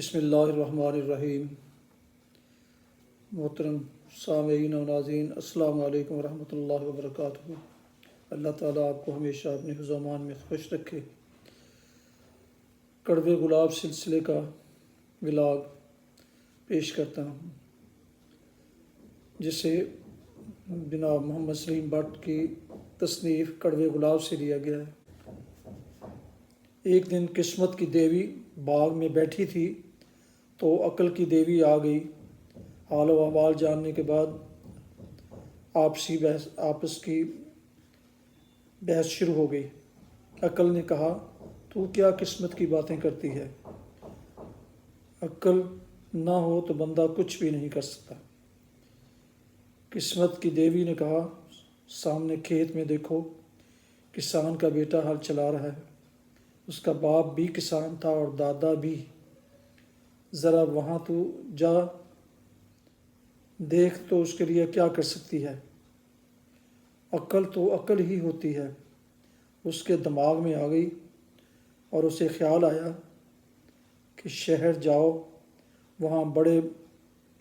بسم اللہ الرحمن الرحیم۔ محترم سامعین و ناظرین، السلام علیکم ورحمۃ اللہ وبرکاتہ۔ اللہ تعالیٰ آپ کو ہمیشہ اپنے حفظ و امان میں خوش رکھے۔ کڑوے گلاب سلسلے کا ولاگ پیش کرتا ہوں، جسے جناب محمد سلیم بٹ کی تصنیف کڑوے گلاب سے لیا گیا ہے۔ ایک دن قسمت کی دیوی باغ میں بیٹھی تھی تو عقل کی دیوی آ گئی۔ حال و احوال جاننے کے بعد آپس کی بحث شروع ہو گئی۔ عقل نے کہا، تو کیا قسمت کی باتیں کرتی ہے؟ عقل نہ ہو تو بندہ کچھ بھی نہیں کر سکتا۔ قسمت کی دیوی نے کہا، سامنے کھیت میں دیکھو، کسان کا بیٹا ہل چلا رہا ہے۔ اس کا باپ بھی کسان تھا اور دادا بھی۔ ذرا وہاں تو جا دیکھ تو اس کے لیے کیا کر سکتی ہے۔ عقل تو عقل ہی ہوتی ہے۔ اس کے دماغ میں آ گئی اور اسے خیال آیا کہ شہر جاؤ، وہاں بڑے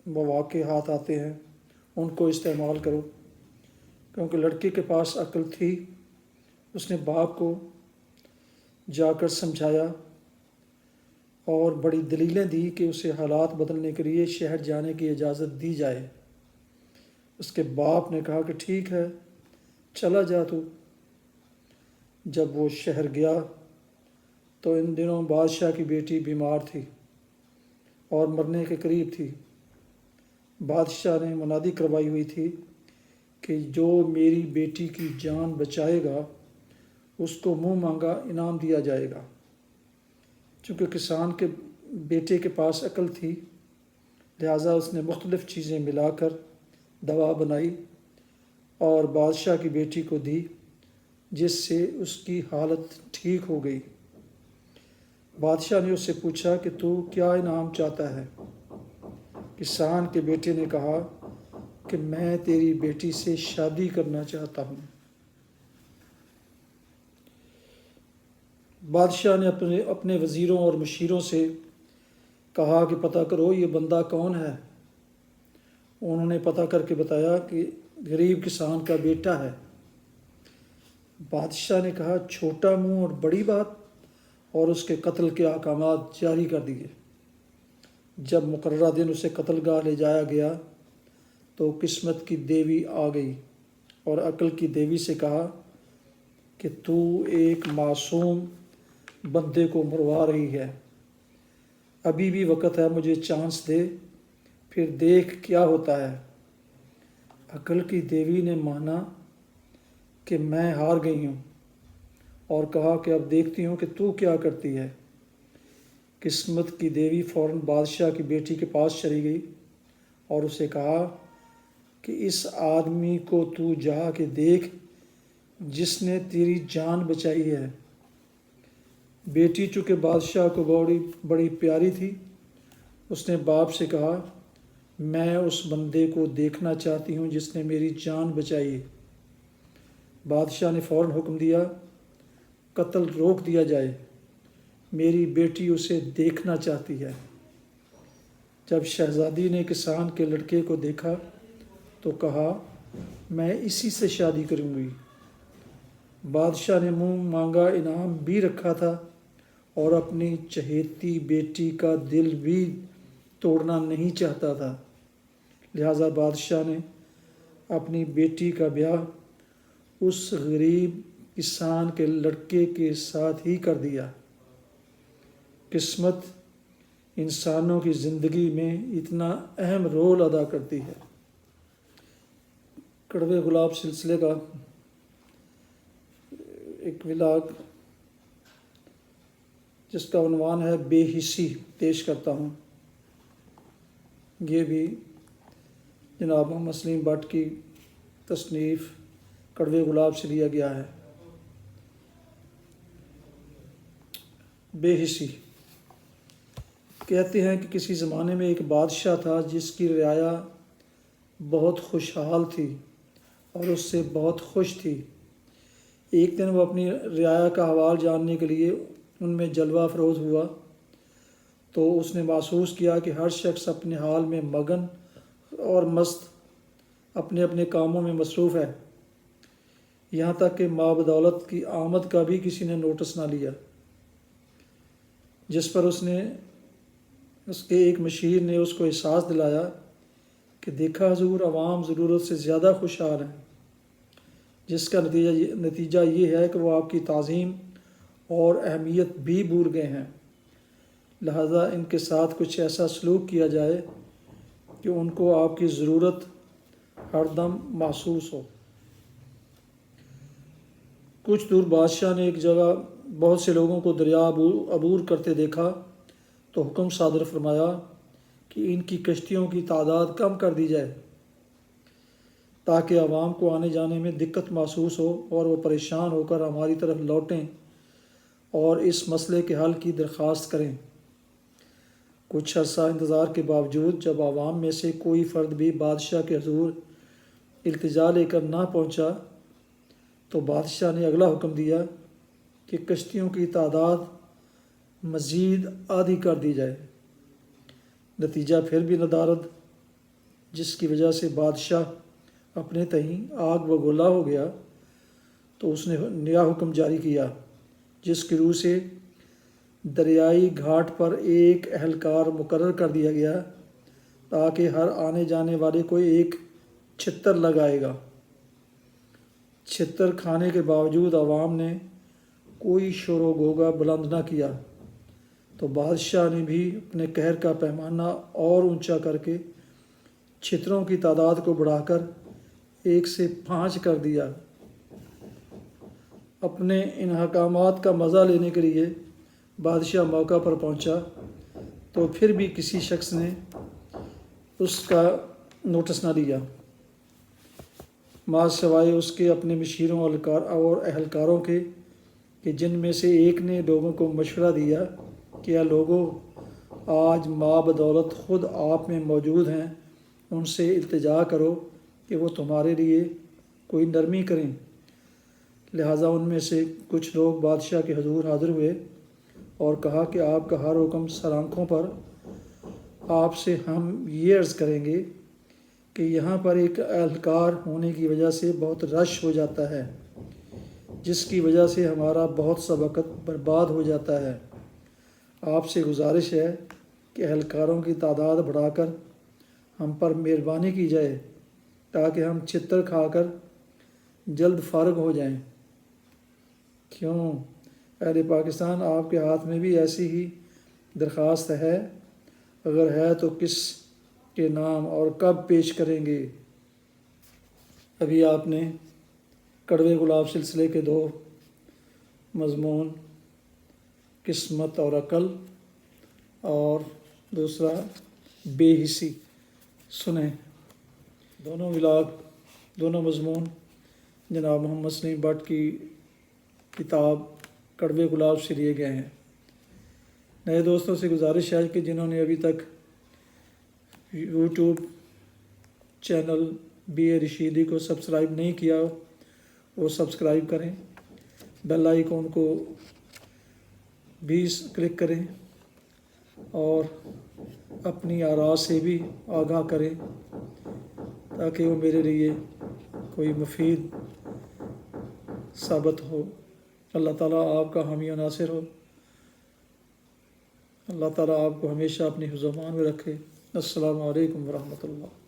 مواقع ہاتھ آتے ہیں، ان کو استعمال کرو۔ کیونکہ لڑکے کے پاس عقل تھی، اس نے باپ کو جا کر سمجھایا اور بڑی دلیلیں دی کہ اسے حالات بدلنے کے لیے شہر جانے کی اجازت دی جائے۔ اس کے باپ نے کہا کہ ٹھیک ہے، چلا جا تو۔ جب وہ شہر گیا تو ان دنوں بادشاہ کی بیٹی بیمار تھی اور مرنے کے قریب تھی۔ بادشاہ نے منادی کروائی ہوئی تھی کہ جو میری بیٹی کی جان بچائے گا اس کو منہ مانگا انعام دیا جائے گا۔ چونکہ کسان کے بیٹے کے پاس عقل تھی، لہٰذا اس نے مختلف چیزیں ملا کر دوا بنائی اور بادشاہ کی بیٹی کو دی، جس سے اس کی حالت ٹھیک ہو گئی۔ بادشاہ نے اس سے پوچھا کہ تو کیا انعام چاہتا ہے؟ کسان کے بیٹے نے کہا کہ میں تیری بیٹی سے شادی کرنا چاہتا ہوں۔ بادشاہ نے اپنے وزیروں اور مشیروں سے کہا کہ پتہ کرو یہ بندہ کون ہے۔ انہوں نے پتہ کر کے بتایا کہ غریب کسان کا بیٹا ہے۔ بادشاہ نے کہا، چھوٹا منہ اور بڑی بات، اور اس کے قتل کے احکامات جاری کر دیے۔ جب مقررہ دن اسے قتل گاہ لے جایا گیا تو قسمت کی دیوی آ گئی اور عقل کی دیوی سے کہا کہ تو ایک معصوم بندے کو مروا رہی ہے، ابھی بھی وقت ہے، مجھے چانس دے، پھر دیکھ کیا ہوتا ہے۔ عقل کی دیوی نے مانا کہ میں ہار گئی ہوں اور کہا کہ اب دیکھتی ہوں کہ تو کیا کرتی ہے۔ قسمت کی دیوی فوراً بادشاہ کی بیٹی کے پاس چلی گئی اور اسے کہا کہ اس آدمی کو تو جا کے دیکھ جس نے تیری جان بچائی ہے۔ بیٹی چونکہ بادشاہ کو بڑی پیاری تھی، اس نے باپ سے کہا، میں اس بندے کو دیکھنا چاہتی ہوں جس نے میری جان بچائی۔ بادشاہ نے فوراً حکم دیا، قتل روک دیا جائے، میری بیٹی اسے دیکھنا چاہتی ہے۔ جب شہزادی نے کسان کے لڑکے کو دیکھا تو کہا، میں اسی سے شادی کروں گی۔ بادشاہ نے منہ مانگا انعام بھی رکھا تھا اور اپنی چہیتی بیٹی کا دل بھی توڑنا نہیں چاہتا تھا، لہٰذا بادشاہ نے اپنی بیٹی کا بیاہ اس غریب کسان کے لڑکے کے ساتھ ہی کر دیا۔ قسمت انسانوں کی زندگی میں اتنا اہم رول ادا کرتی ہے۔ کڑوے گلاب سلسلے کا ایک ولاگ جس کا عنوان ہے بے حسی پیش کرتا ہوں۔ یہ بھی جناب محمد سلیم بٹ کی تصنیف کڑوے گلاب سے لیا گیا ہے۔ بے حسی کہتے ہیں کہ کسی زمانے میں ایک بادشاہ تھا جس کی رعایا بہت خوشحال تھی اور اس سے بہت خوش تھی۔ ایک دن وہ اپنی رعایا کا احوال جاننے کے لیے ان میں جلوہ افروز ہوا تو اس نے محسوس کیا کہ ہر شخص اپنے حال میں مگن اور مست اپنے اپنے کاموں میں مصروف ہے، یہاں تک کہ ماں بدولت کی آمد کا بھی کسی نے نوٹس نہ لیا، جس پر اس کے ایک مشیر نے اس کو احساس دلایا کہ دیکھا حضور، عوام ضرورت سے زیادہ خوشحال ہیں، جس کا نتیجہ یہ ہے کہ وہ آپ کی تعظیم اور اہمیت بھی بھول گئے ہیں، لہذا ان کے ساتھ کچھ ایسا سلوک کیا جائے کہ ان کو آپ کی ضرورت ہر دم محسوس ہو۔ کچھ دور بادشاہ نے ایک جگہ بہت سے لوگوں کو دریا عبور کرتے دیکھا تو حکم صادر فرمایا کہ ان کی کشتیوں کی تعداد کم کر دی جائے تاکہ عوام کو آنے جانے میں دقت محسوس ہو اور وہ پریشان ہو کر ہماری طرف لوٹیں اور اس مسئلے کے حل کی درخواست کریں۔ کچھ عرصہ انتظار کے باوجود جب عوام میں سے کوئی فرد بھی بادشاہ کے حضور التجا لے کر نہ پہنچا تو بادشاہ نے اگلا حکم دیا کہ کشتیوں کی تعداد مزید آدھی کر دی جائے۔ نتیجہ پھر بھی ندارد، جس کی وجہ سے بادشاہ اپنے تئیں آگ بگولا ہو گیا، تو اس نے نیا حکم جاری کیا جس کی روح سے دریائی گھاٹ پر ایک اہلکار مقرر کر دیا گیا تاکہ ہر آنے جانے والے کو ایک چھتر لگائے گا۔ چھتر کھانے کے باوجود عوام نے کوئی شور و غوغا بلند نہ کیا تو بادشاہ نے بھی اپنے قہر کا پیمانہ اور اونچا کر کے چھتروں کی تعداد کو بڑھا کر 1 سے 5 کر دیا۔ اپنے ان احکامات کا مزہ لینے کے لیے بادشاہ موقع پر پہنچا تو پھر بھی کسی شخص نے اس کا نوٹس نہ لیا، ماں سوائے اس کے اپنے مشیروں اور اہلکاروں کے، کہ جن میں سے ایک نے لوگوں کو مشورہ دیا کہ اے لوگو، آج ماں بدولت خود آپ میں موجود ہیں، ان سے التجا کرو کہ وہ تمہارے لیے کوئی نرمی کریں۔ لہٰذا ان میں سے کچھ لوگ بادشاہ کے حضور حاضر ہوئے اور کہا کہ آپ کا ہر حکم سر آنکھوں پر، آپ سے ہم یہ عرض کریں گے کہ یہاں پر ایک اہلکار ہونے کی وجہ سے بہت رش ہو جاتا ہے، جس کی وجہ سے ہمارا بہت سا وقت برباد ہو جاتا ہے۔ آپ سے گزارش ہے کہ اہلکاروں کی تعداد بڑھا کر ہم پر مہربانی کی جائے تاکہ ہم چھتر کھا کر جلد فارغ ہو جائیں۔ کیوں اہل پاکستان، آپ کے ہاتھ میں بھی ایسی ہی درخواست ہے؟ اگر ہے تو کس کے نام اور کب پیش کریں گے؟ ابھی آپ نے کڑوے گلاب سلسلے کے 2 مضمون، قسمت اور عقل، اور دوسرا بے حسی سنیں۔ دونوں مضمون جناب محمد سلیم بٹ کی کتاب کڑوے گلاب سے لیے گئے ہیں۔ نئے دوستوں سے گزارش ہے کہ جنہوں نے ابھی تک یوٹیوب چینل بی اے رشیدی کو سبسکرائب نہیں کیا وہ سبسکرائب کریں، بیل آئیکن کو بھی کلک کریں اور اپنی آراء سے بھی آگاہ کریں تاکہ وہ میرے لیے کوئی مفید ثابت ہو۔ اللہ تعالیٰ آپ کا حامی و ناصر ہو۔ اللہ تعالیٰ آپ کو ہمیشہ اپنی حفظ و امان میں رکھے۔ السلام علیکم ورحمۃ اللہ۔